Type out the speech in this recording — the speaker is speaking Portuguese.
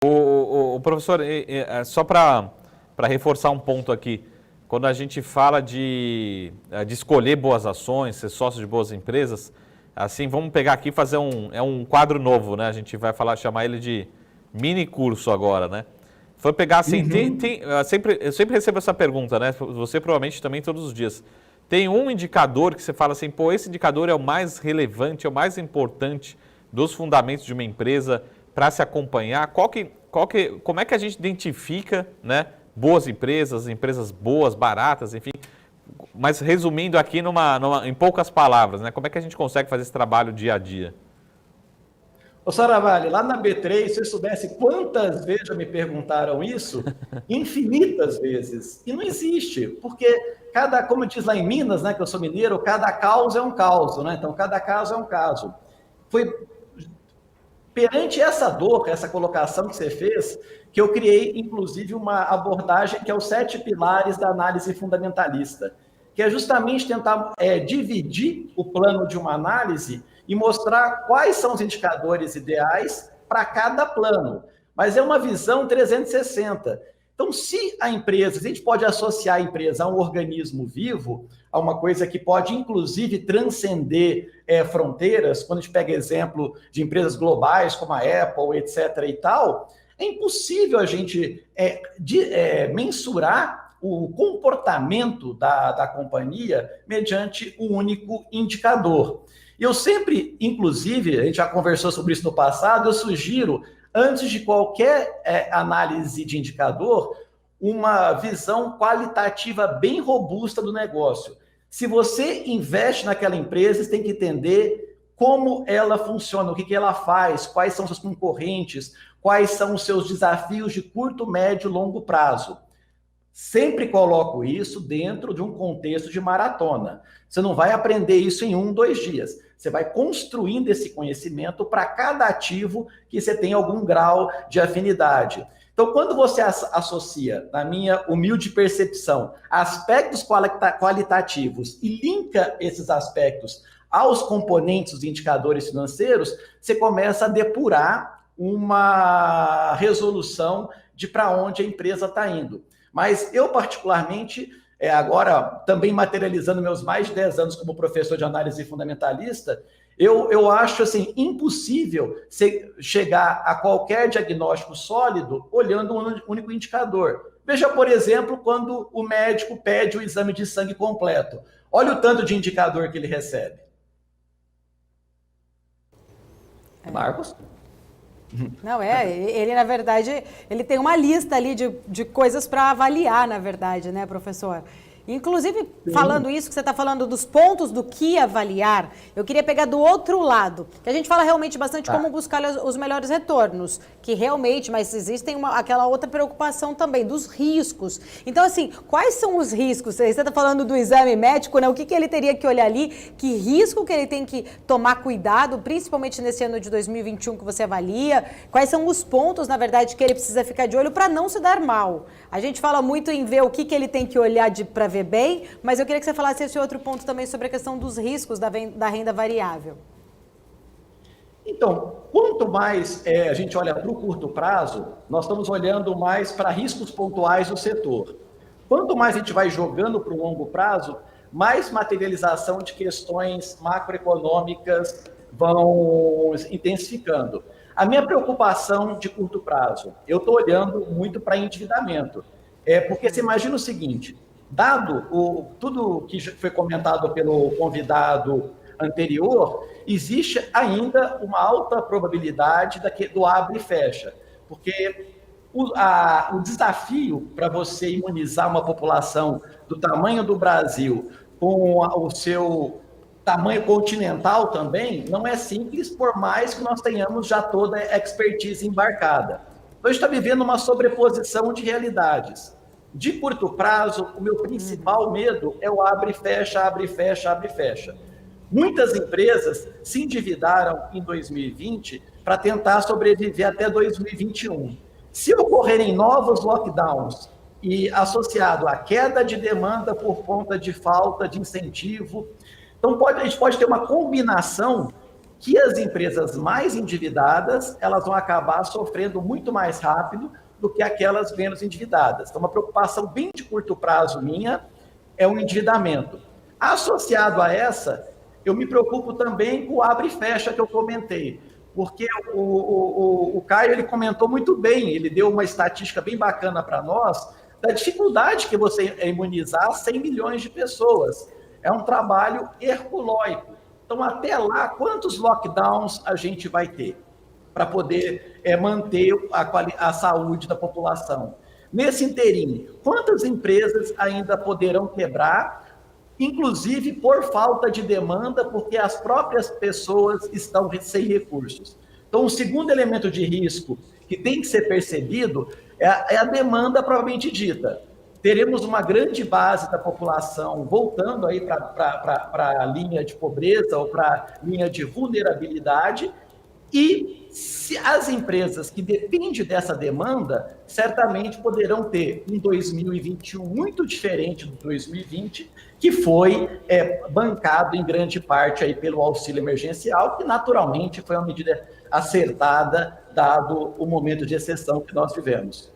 O professor, só para reforçar um ponto aqui, quando a gente fala de escolher boas ações, ser sócio de boas empresas, assim, vamos pegar aqui e fazer um quadro novo, né? A gente vai chamar ele de mini curso agora, né? Foi pegar assim, eu sempre recebo essa pergunta, né? Você provavelmente também todos os dias. Tem um indicador que você fala assim, pô, esse indicador é o mais relevante, é o mais importante dos fundamentos de uma empresa para se acompanhar. Como é que a gente identifica, né, boas empresas, empresas boas, baratas, enfim. Mas resumindo aqui em poucas palavras, né, como é que a gente consegue fazer esse trabalho dia a dia? Ô Saravalli, lá na B3, se eu soubesse quantas vezes já me perguntaram isso, infinitas vezes. E não existe, porque como diz lá em Minas, né, que eu sou mineiro, cada caos é um caos, né? Então, cada caso é um caso. Foi perante essa dor, essa colocação que você fez, que eu criei, inclusive, uma abordagem que é os 7 pilares da análise fundamentalista, que é justamente tentar dividir o plano de uma análise e mostrar quais são os indicadores ideais para cada plano. Mas é uma visão 360. Então, se a gente pode associar a empresa a um organismo vivo, a uma coisa que pode, inclusive, transcender fronteiras, quando a gente pega exemplo de empresas globais, como a Apple, etc. e tal, é impossível a gente mensurar o comportamento da companhia mediante um único indicador. Eu sempre, inclusive, a gente já conversou sobre isso no passado, eu sugiro, antes de qualquer análise de indicador, uma visão qualitativa bem robusta do negócio. Se você investe naquela empresa, você tem que entender como ela funciona, o que ela faz, quais são seus concorrentes, quais são os seus desafios de curto, médio e longo prazo. Sempre coloco isso dentro de um contexto de maratona. Você não vai aprender isso em 1, 2 dias. Você vai construindo esse conhecimento para cada ativo que você tem algum grau de afinidade. Então, quando você associa, na minha humilde percepção, aspectos qualitativos e linka esses aspectos aos componentes dos indicadores financeiros, você começa a depurar uma resolução de para onde a empresa está indo. Mas eu, particularmente, agora também materializando meus mais de 10 anos como professor de análise fundamentalista, eu acho assim, impossível você chegar a qualquer diagnóstico sólido olhando um único indicador. Veja, por exemplo, quando o médico pede o exame de sangue completo. Olha o tanto de indicador que ele recebe. Marcos? Não, ele na verdade, ele tem uma lista ali de coisas para avaliar, na verdade, né, professor? Inclusive, falando isso, que você está falando dos pontos do que avaliar, eu queria pegar do outro lado, que a gente fala realmente bastante como buscar os melhores retornos, que realmente, mas existem aquela outra preocupação também, dos riscos. Então, assim, quais são os riscos? Você está falando do exame médico, né? O que ele teria que olhar ali? Que risco que ele tem que tomar cuidado, principalmente nesse ano de 2021 que você avalia? Quais são os pontos, na verdade, que ele precisa ficar de olho para não se dar mal? A gente fala muito em ver o que ele tem que olhar para ver bem, mas eu queria que você falasse esse outro ponto também sobre a questão dos riscos da renda variável. Então, quanto mais a gente olha para o curto prazo, nós estamos olhando mais para riscos pontuais do setor. Quanto mais a gente vai jogando para o longo prazo, mais materialização de questões macroeconômicas vão intensificando. A minha preocupação de curto prazo, eu estou olhando muito para endividamento. Porque você imagina o seguinte, dado tudo que foi comentado pelo convidado anterior, existe ainda uma alta probabilidade do abre e fecha, porque o desafio para você imunizar uma população do tamanho do Brasil com o seu tamanho continental também, não é simples, por mais que nós tenhamos já toda a expertise embarcada. Então, a gente está vivendo uma sobreposição de realidades. De curto prazo, o meu principal medo é o abre e fecha, abre e fecha, abre e fecha. Muitas empresas se endividaram em 2020 para tentar sobreviver até 2021. Se ocorrerem novos lockdowns e associado à queda de demanda por conta de falta de incentivo, então a gente pode ter uma combinação que as empresas mais endividadas, elas vão acabar sofrendo muito mais rápido do que aquelas menos endividadas. Então, uma preocupação bem de curto prazo minha é o endividamento. Associado a essa, eu me preocupo também com o abre e fecha que eu comentei, porque o Caio ele comentou muito bem, ele deu uma estatística bem bacana para nós, da dificuldade que você é imunizar 100 milhões de pessoas. É um trabalho herculóico. Então, até lá, quantos lockdowns a gente vai ter para poder manter a saúde da população? Nesse inteirinho, quantas empresas ainda poderão quebrar, inclusive por falta de demanda, porque as próprias pessoas estão sem recursos? Então, o segundo elemento de risco que tem que ser percebido é a demanda propriamente dita. Teremos uma grande base da população voltando aí para a linha de pobreza ou para a linha de vulnerabilidade, e se as empresas que dependem dessa demanda, certamente poderão ter um 2021 muito diferente do 2020, que foi bancado em grande parte aí pelo auxílio emergencial, que naturalmente foi uma medida acertada, dado o momento de exceção que nós vivemos.